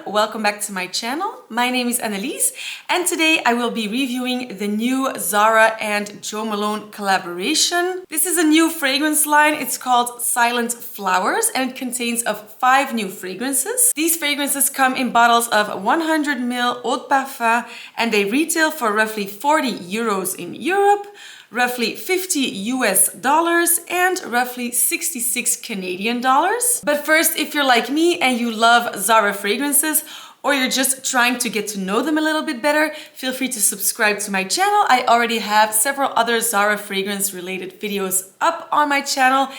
welcome back to my channel. My name is Annelies and today I will be reviewing the new Zara and Jo Malone collaboration. This is a new fragrance line. It's called Silent Flowers and it contains of 5 new fragrances. These fragrances come in bottles of 100 ml Eau de Parfum and they retail for roughly 40 euros in Europe, roughly 50 US dollars and roughly 66 Canadian dollars. But first, if you're like me and you love Zara fragrances or you're just trying to get to know them a little bit better, feel free to subscribe to my channel. I already have several other Zara fragrance related videos up on my channel.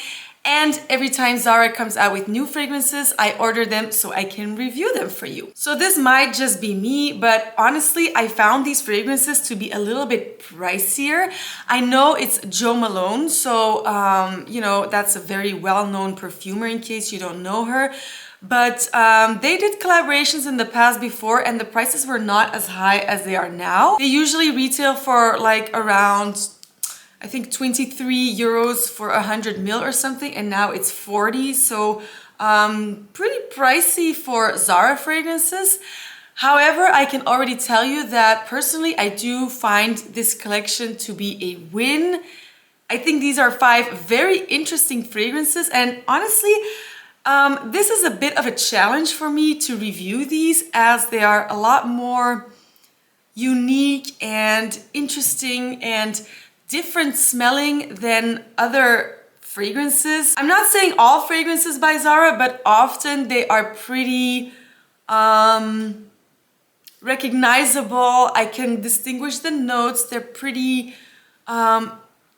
And every time Zara comes out with new fragrances, I order them so I can review them for you. So this might just be me, but honestly, I found these fragrances to be a little bit pricier. I know it's Jo Malone, so you know, that's a very well-known perfumer in case you don't know her. But they did collaborations in the past before and the prices were not as high as they are now. They usually retail for like around, I think 23 euros for 100 ml or something, and now it's 40, so pretty pricey for Zara fragrances. However, I can already tell you that personally I do find this collection to be a win. I think these are 5 very interesting fragrances, and honestly, this is a bit of a challenge for me to review these as they are a lot more unique and interesting and different smelling than other fragrances. I'm not saying all fragrances by Zara, but often they are pretty recognizable. I can distinguish the notes. They're pretty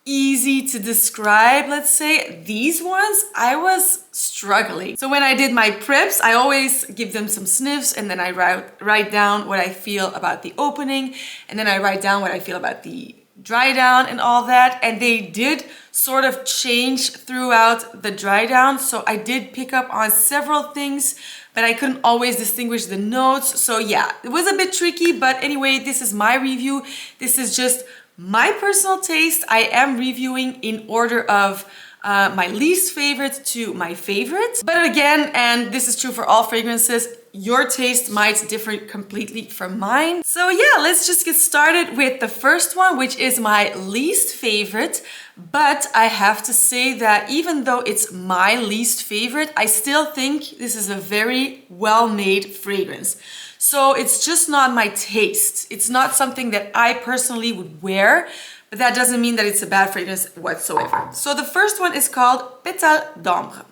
easy to describe, let's say. These ones, I was struggling. So when I did my preps, I always give them some sniffs and then I write down what I feel about the opening, and then I write down what I feel about the dry down and all that, and they did sort of change throughout the dry down, so I did pick up on several things, but I couldn't always distinguish the notes. So yeah, it was a bit tricky, but anyway, this is my review. This is just my personal taste. I am reviewing in order of my least favorite to my favorite. But again, and this is true for all fragrances, your taste might differ completely from mine. So yeah, let's just get started with the first one, which is my least favorite. But I have to say that even though it's my least favorite, I still think this is a very well-made fragrance. So it's just not my taste. It's not something that I personally would wear, but that doesn't mean that it's a bad fragrance whatsoever. So the first one is called Petal d'Ambre.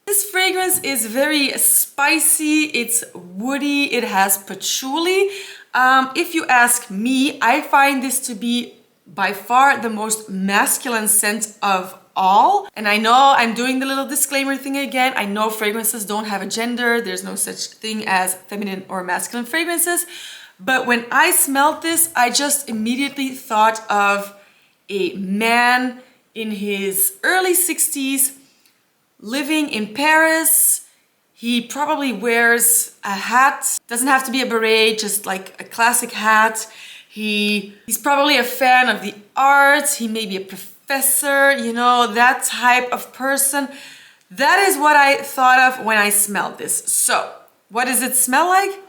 This fragrance is very spicy, it's woody, it has patchouli. If you ask me, I find this to be by far the most masculine scent of all. And I know I'm doing the little disclaimer thing again. I know fragrances don't have a gender. There's no such thing as feminine or masculine fragrances. But when I smelled this, I just immediately thought of a man in his early 60s living in Paris. He probably wears a hat. Doesn't have to be a beret, just like a classic hat. He's probably a fan of the arts. He may be a professor, you know, that type of person. That is what I thought of when I smelled this. So, what does it smell like?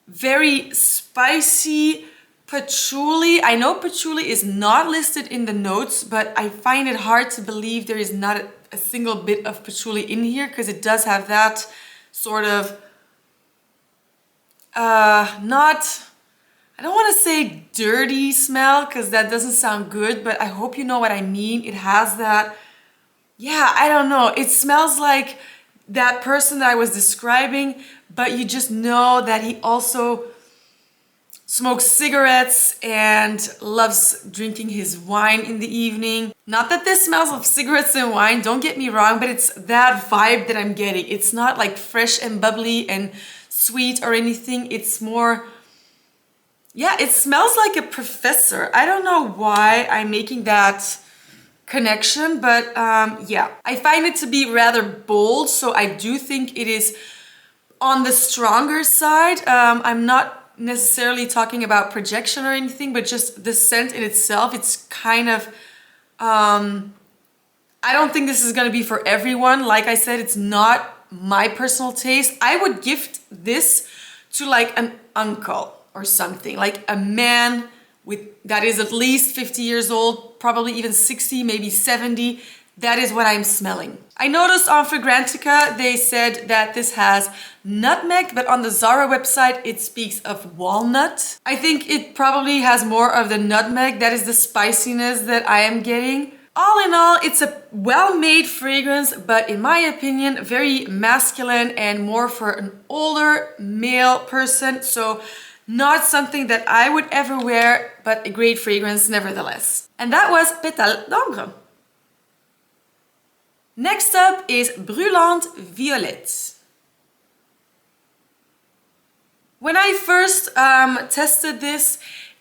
Very spicy patchouli. I know patchouli is not listed in the notes, but I find it hard to believe there is not a single bit of patchouli in here, because it does have that sort of I don't want to say dirty smell because that doesn't sound good, but I hope you know what I mean. It has that, yeah, I don't know. It smells like that person that I was describing, but you just know that he also smokes cigarettes and loves drinking his wine in the evening. Not that this smells of cigarettes and wine, don't get me wrong, but it's that vibe that I'm getting. It's not like fresh and bubbly and sweet or anything. It's more, yeah, it smells like a professor. I don't know why I'm making that connection, but yeah, I find it to be rather bold, so I do think it is on the stronger side. I'm not necessarily talking about projection or anything, but just the scent in itself, it's kind of I don't think this is going to be for everyone. Like I said, it's not my personal taste. I would gift this to like an uncle or something, like a man that is at least 50 years old, probably even 60, maybe 70. That is what I'm smelling. I noticed on Fragrantica, they said that this has nutmeg, but on the Zara website, it speaks of walnut. I think it probably has more of the nutmeg. That is the spiciness that I am getting. All in all, it's a well-made fragrance, but in my opinion, very masculine and more for an older male person. So not something that I would ever wear, but a great fragrance nevertheless. And that was Pétale d'Ambre. Next up is Brûlante Violette. When I first tested this,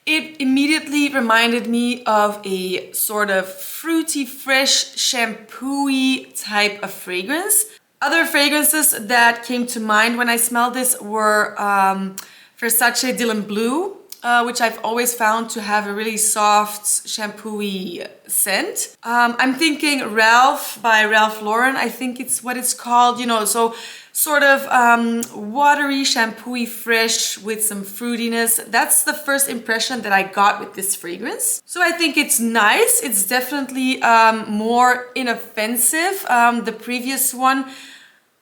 it immediately reminded me of a sort of fruity, fresh, shampoo-y type of fragrance. Other fragrances that came to mind when I smelled this were Versace Dylan Blue, which I've always found to have a really soft, shampoo-y scent. I'm thinking Ralph by Ralph Lauren, I think it's what it's called, you know, so sort of watery, shampoo-y, fresh with some fruitiness. That's the first impression that I got with this fragrance. So I think it's nice. It's definitely more inoffensive. The previous one,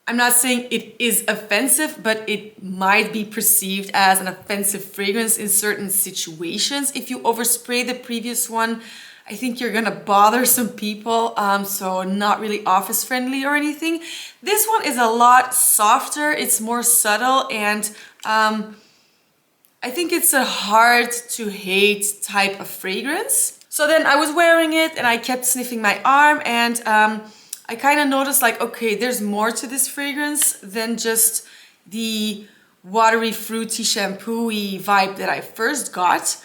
I'm not saying it is offensive, but it might be perceived as an offensive fragrance in certain situations. If you overspray the previous one, I think you're gonna bother some people, so not really office friendly or anything. This one is a lot softer, it's more subtle, and I think it's a hard to hate type of fragrance. So then I was wearing it and I kept sniffing my arm, and I kind of noticed like, okay, there's more to this fragrance than just the watery, fruity, shampoo-y vibe that I first got.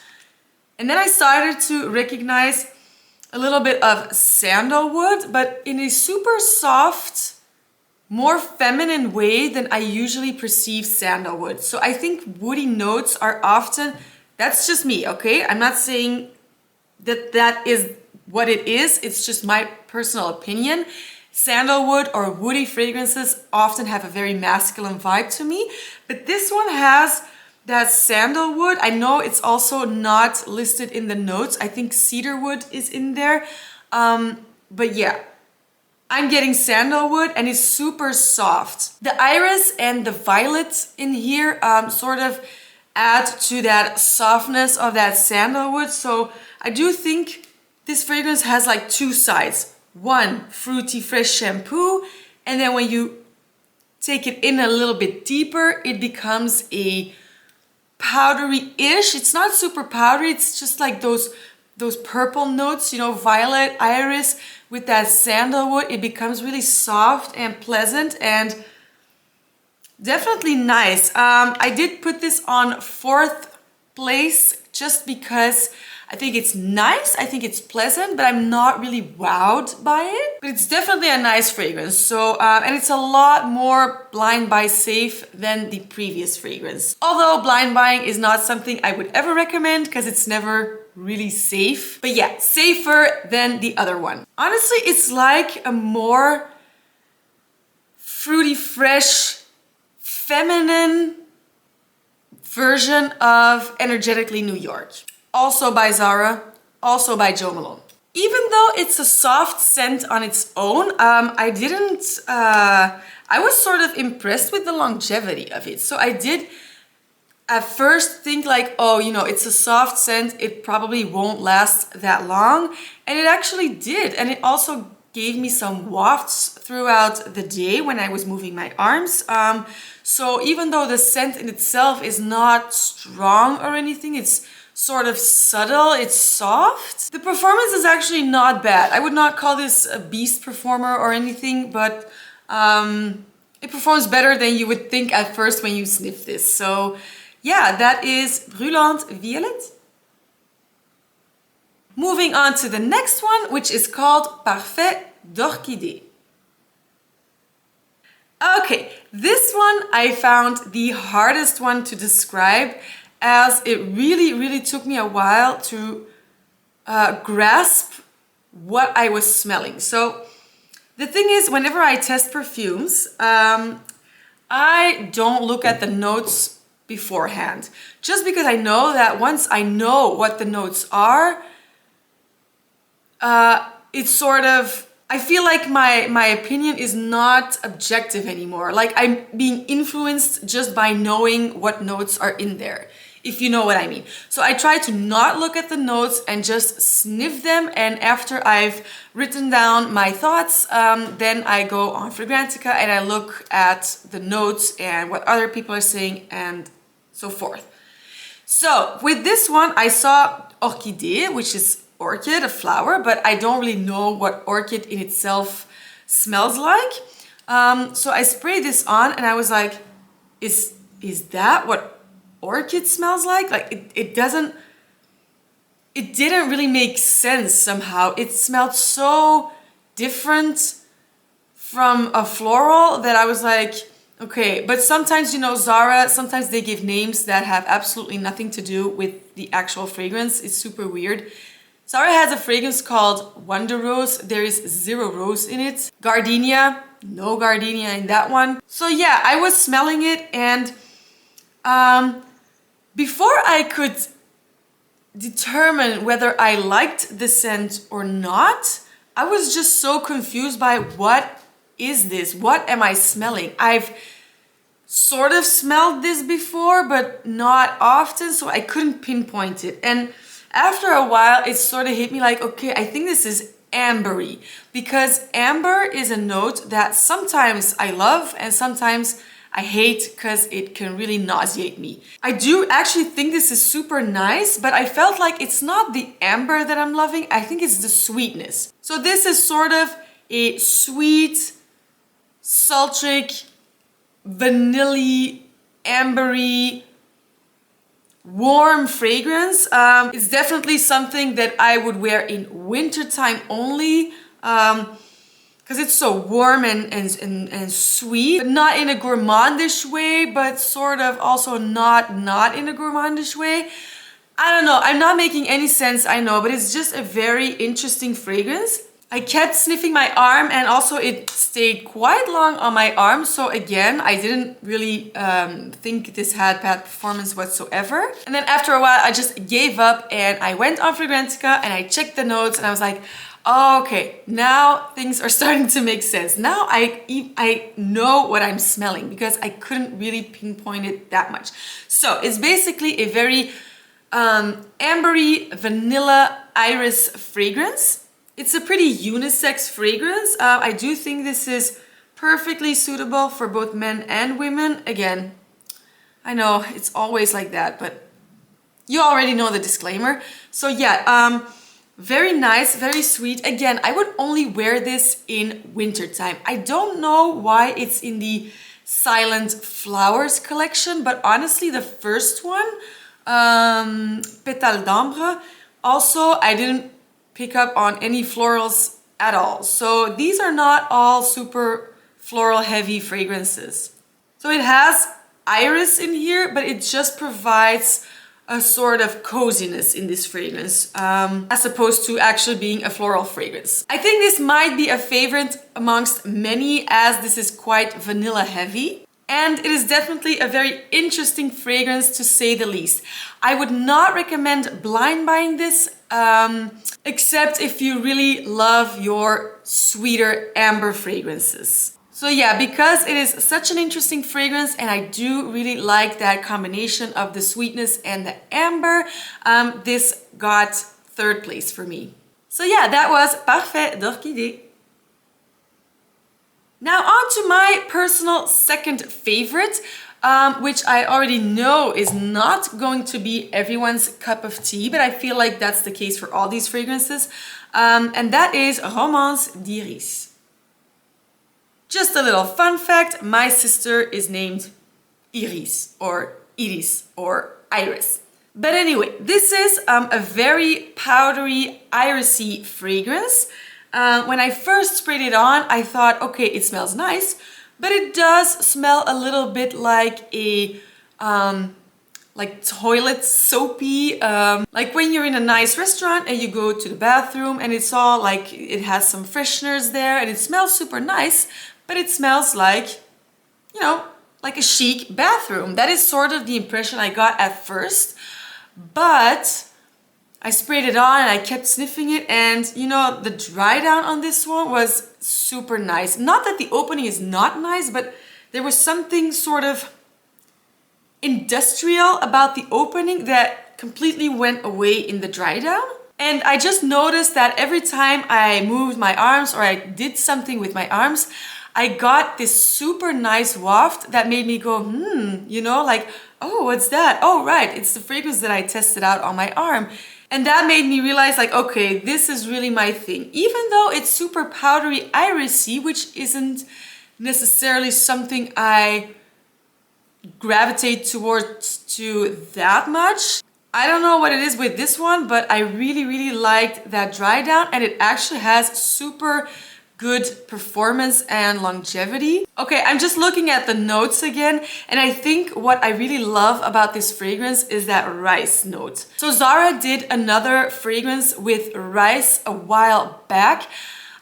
And then I started to recognize a little bit of sandalwood, but in a super soft, more feminine way than I usually perceive sandalwood. So I think woody notes are often, that's just me, okay? I'm not saying that that is what it is, it's just my personal opinion. Sandalwood or woody fragrances often have a very masculine vibe to me, but this one has that sandalwood. I know it's also not listed in the notes. I think cedarwood is in there, but yeah, I'm getting sandalwood and it's super soft. The iris and the violet in here sort of add to that softness of that sandalwood. So I do think this fragrance has like two sides. One, fruity, fresh shampoo, and then when you take it in a little bit deeper, it becomes a powdery-ish. It's not super powdery, it's just like those purple notes, you know, violet, iris with that sandalwood. It becomes really soft and pleasant and definitely nice. I did put this on 4th place just because I think it's nice, I think it's pleasant, but I'm not really wowed by it. But it's definitely a nice fragrance. So, and it's a lot more blind buy safe than the previous fragrance. Although blind buying is not something I would ever recommend because it's never really safe. But yeah, safer than the other one. Honestly, it's like a more fruity, fresh, feminine version of Energetically New York. Also by Zara, also by Jo Malone. Even though it's a soft scent on its own, I was sort of impressed with the longevity of it. So I did at first think like, oh, you know, it's a soft scent, it probably won't last that long. And it actually did. And it also gave me some wafts throughout the day when I was moving my arms. So even though the scent in itself is not strong or anything, it's sort of subtle, it's soft. The performance is actually not bad. I would not call this a beast performer or anything, but it performs better than you would think at first when you sniff this. So yeah, that is Brûlante Violette. Moving on to the next one, which is called Parfait d'Orchidée. Okay, this one I found the hardest one to describe, as it really took me a while to grasp what I was smelling. So The thing is, whenever I test perfumes, I don't look at the notes beforehand. Just because I know that once I know what the notes are, it's sort of, I feel like my opinion is not objective anymore. Like I'm being influenced just by knowing what notes are in there, if you know what I mean. So I try to not look at the notes and just sniff them. And after I've written down my thoughts, then I go on Fragrantica and I look at the notes and what other people are saying and so forth. So with this one, I saw Orchidée, which is orchid, a flower, but I don't really know what orchid in itself smells like. So I sprayed this on and I was like, is that what orchid smells like? Like it didn't really make sense somehow. It smelled so different from a floral that I was like, okay. But sometimes, you know, Zara, sometimes they give names that have absolutely nothing to do with the actual fragrance. It's super weird. Zara has a fragrance called Wonder Rose. There is 0 rose in it. Gardenia, no gardenia in that one. So yeah, I was smelling it and before I could determine whether I liked the scent or not, I was just so confused by what is this? What am I smelling? I've sort of smelled this before, but not often, so I couldn't pinpoint it. And after a while, it sort of hit me like, okay, I think this is ambery, because amber is a note that sometimes I love and sometimes I hate because it can really nauseate me. I do actually think this is super nice, but I felt like it's not the amber that I'm loving. I think it's the sweetness. So this is sort of a sweet, sultric, vanilla-y, ambery, warm fragrance. It's definitely something that I would wear in wintertime only, because it's so warm and sweet, but not in a gourmandish way, but sort of also not in a gourmandish way. I don't know, I'm not making any sense, I know, but it's just a very interesting fragrance. I kept sniffing my arm and also it stayed quite long on my arm. So again, I didn't really think this had bad performance whatsoever. And then after a while, I just gave up and I went on Fragrantica and I checked the notes and I was like, oh, okay, now things are starting to make sense. Now I know what I'm smelling because I couldn't really pinpoint it that much. So it's basically a very ambery vanilla iris fragrance. It's a pretty unisex fragrance. I do think this is perfectly suitable for both men and women. Again, I know it's always like that, but you already know the disclaimer. So yeah, very nice, very sweet. Again, I would only wear this in wintertime. I don't know why it's in the Silent Flowers collection, but honestly, the first one, Pétale d'Ambre, also I didn't pick up on any florals at all. So these are not all super floral heavy fragrances. So it has iris in here, but it just provides a sort of coziness in this fragrance, as opposed to actually being a floral fragrance. I think this might be a favorite amongst many as this is quite vanilla heavy. And it is definitely a very interesting fragrance to say the least. I would not recommend blind buying this, except if you really love your sweeter amber fragrances. So yeah, because it is such an interesting fragrance and I do really like that combination of the sweetness and the amber, this got 3rd place for me. So yeah, that was Parfait d'Orchidée. Now on to my personal 2nd favorite, which I already know is not going to be everyone's cup of tea, but I feel like that's the case for all these fragrances, and that is Romance Diis. Just a little fun fact, my sister is named Iris or Iris. But anyway, this is a very powdery, irisy fragrance. When I first sprayed it on, I thought, okay, it smells nice, but it does smell a little bit like a like toilet soapy, like when you're in a nice restaurant and you go to the bathroom and it's all like, it has some fresheners there and it smells super nice, but it smells like, you know, like a chic bathroom. That is sort of the impression I got at first, but I sprayed it on and I kept sniffing it, and you know, the dry down on this one was super nice. Not that the opening is not nice, but there was something sort of industrial about the opening that completely went away in the dry down. And I just noticed that every time I moved my arms or I did something with my arms, I got this super nice waft that made me go, you know, like, oh, what's that? Oh, right, it's the fragrance that I tested out on my arm. And that made me realize, like, okay, this is really my thing. Even though it's super powdery irisy, which isn't necessarily something I gravitate towards to that much. I don't know what it is with this one, but I really, really liked that dry down, and it actually has super good performance and longevity. Okay, I'm just looking at the notes again, and I think what I really love about this fragrance is that rice note. So Zara did another fragrance with rice a while back.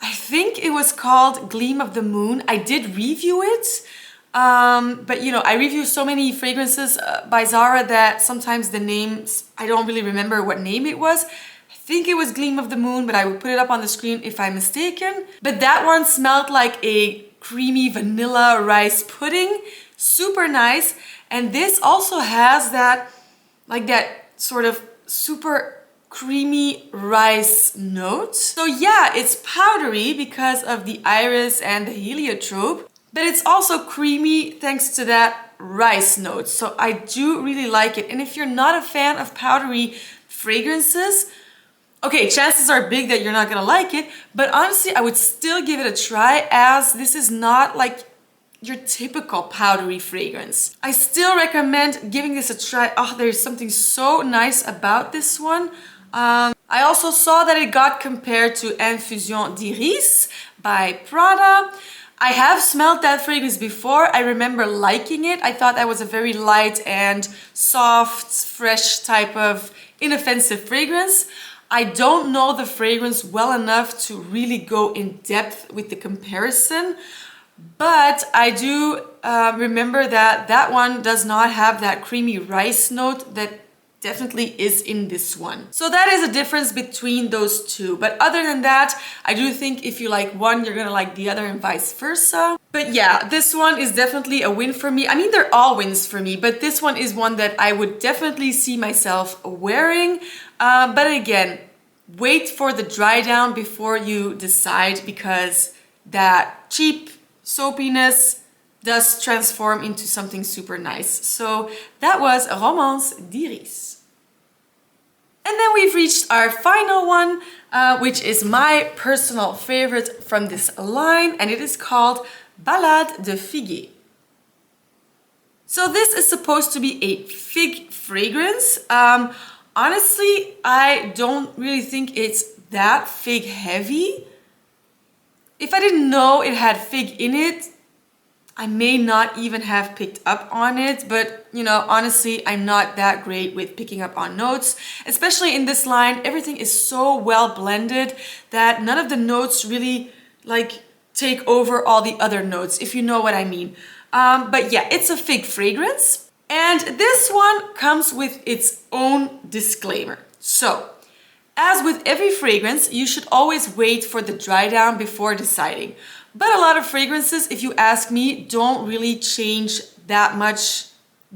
I think it was called Gleam of the Moon. I did review it, but you know, I review so many fragrances by Zara that sometimes the names, I don't really remember what name it was. I think it was Gleam of the Moon, but I will put it up on the screen if I'm mistaken. But that one smelled like a creamy vanilla rice pudding, super nice. And this also has that, like that sort of super creamy rice note. So yeah, it's powdery because of the iris and the heliotrope, but it's also creamy thanks to that rice note. So I do really like it. And if you're not a fan of powdery fragrances, okay, chances are big that you're not gonna like it, but honestly, I would still give it a try, as this is not like your typical powdery fragrance. I still recommend giving this a try. Oh, there's something so nice about this one. I also saw that it got compared to Infusion Diis by Prada. I have smelled that fragrance before. I remember liking it. I thought that was a very light and soft, fresh type of inoffensive fragrance. I don't know the fragrance well enough to really go in depth with the comparison, but I do remember that that one does not have that creamy rice note that definitely is in this one. So that is a difference between those two. But other than that, I do think if you like one, you're gonna like the other and vice versa. But yeah, this one is definitely a win for me. I mean, they're all wins for me, but this one is one that I would definitely see myself wearing. But again, wait for the dry down before you decide, because that cheap soapiness does transform into something super nice. So that was Romance Diis. And then we've reached our final one, which is my personal favorite from this line, and it is called Balade de Figuer. So this is supposed to be a fig fragrance. Honestly, I don't really think it's that fig heavy. If I didn't know it had fig in it, I may not even have picked up on it, but you know, honestly, I'm not that great with picking up on notes. Especially in this line, everything is so well blended that none of the notes really like take over all the other notes, if you know what I mean. But yeah, it's a fig fragrance. And this one comes with its own disclaimer. So, as with every fragrance, you should always wait for the dry down before deciding. But a lot of fragrances, if you ask me, don't really change that much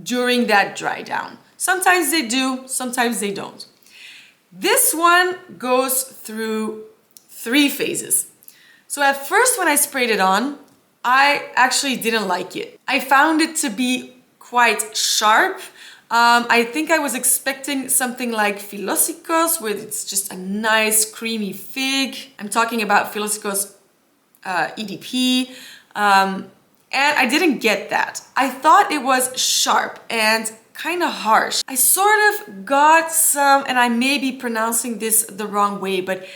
during that dry down. Sometimes they do, sometimes they don't. This one goes through 3 phases. So at first when I sprayed it on, I actually didn't like it. I found it to be quite sharp. I think I was expecting something like Philosykos, where it's just a nice creamy fig. I'm talking about Philosykos EDP, and I didn't get that. I thought it was sharp and kind of harsh. I sort of got some, and I may be pronouncing this the wrong way, but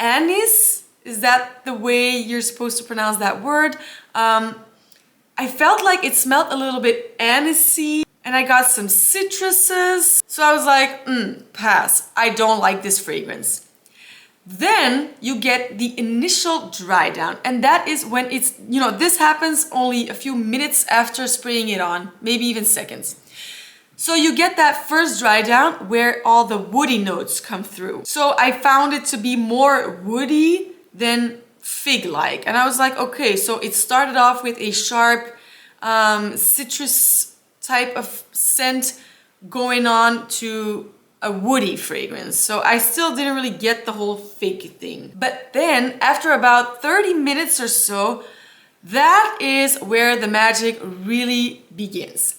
anise, is that the way you're supposed to pronounce that word? I felt like it smelled a little bit anisey. and I got some citruses. So I was like, pass. I don't like this fragrance. Then you get the initial dry down, and that is when it's, this happens only a few minutes after spraying it on, maybe even seconds. So you get that first dry down where all the woody notes come through. So I found it to be more woody than fig-like. And I was like, okay, so it started off with a sharp citrus type of scent going on to a woody fragrance. So I still didn't really get the whole fig thing. But then after about 30 minutes or so, that is where the magic really begins,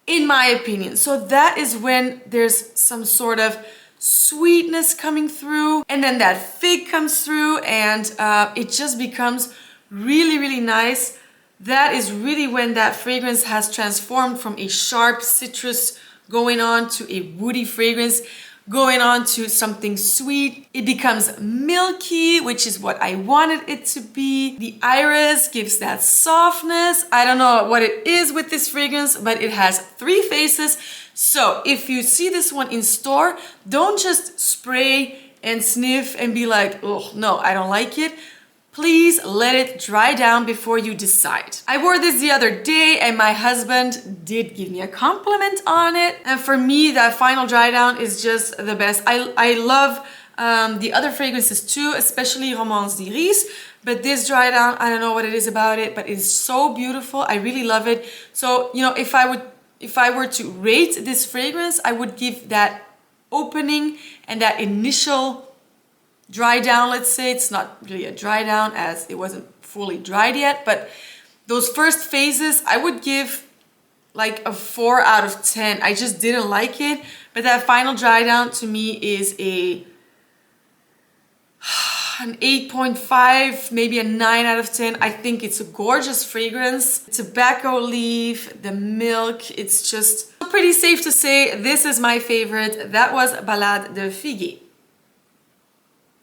in my opinion. So that is when there's some sort of sweetness coming through, and then that fig comes through, and it just becomes really, really nice. That is really when that fragrance has transformed from a sharp citrus going on to a woody fragrance, going on to something sweet. It becomes milky, which is what I wanted it to be. The iris gives that softness. I don't know what it is with this fragrance, but it has 3 phases. So if you see this one in store, don't just spray and sniff and be like, oh no, I don't like it. Please let it dry down before you decide. I wore this the other day and my husband did give me a compliment on it. And for me, that final dry down is just the best. I love the other fragrances too, especially Romance Diis. But this dry down, I don't know what it is about it, but it's so beautiful. I really love it. So, if I were to rate this fragrance, I would give that opening and that initial dry down, let's say. It's not really a dry down as it wasn't fully dried yet, but those first phases I would give like a 4 out of 10. I just didn't like it, but that final dry down to me is an 8.5, maybe a 9 out of 10. I think it's a gorgeous fragrance. Tobacco leaf, the milk, it's just pretty safe to say this is my favorite. That was Balade de Figuer.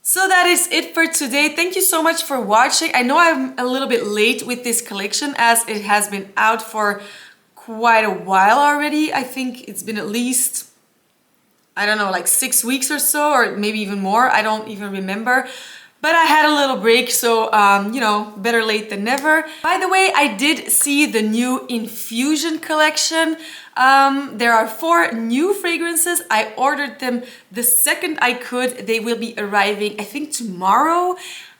So that is it for today. Thank you so much for watching. I know I'm a little bit late with this collection as it has been out for quite a while already. I think it's been at least, I don't know, like 6 weeks or so, or maybe even more. I don't even remember. But I had a little break, so, better late than never. By the way, I did see the new Infusion collection. There are 4 new fragrances. I ordered them the second I could. They will be arriving, I think, tomorrow.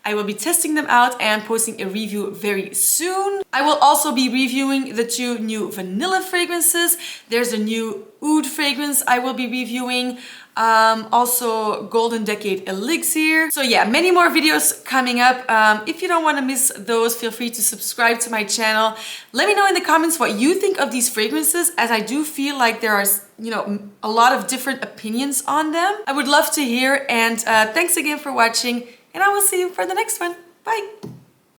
I will be testing them out and posting a review very soon. I will also be reviewing the 2 new vanilla fragrances. There's a new oud fragrance I will be reviewing. Also Golden Decade Elixir. So yeah, many more videos coming up. If you don't want to miss those, feel free to subscribe to my channel. Let me know in the comments what you think of these fragrances, as I do feel like there are, a lot of different opinions on them. I would love to hear, and thanks again for watching, and I will see you for the next one. Bye!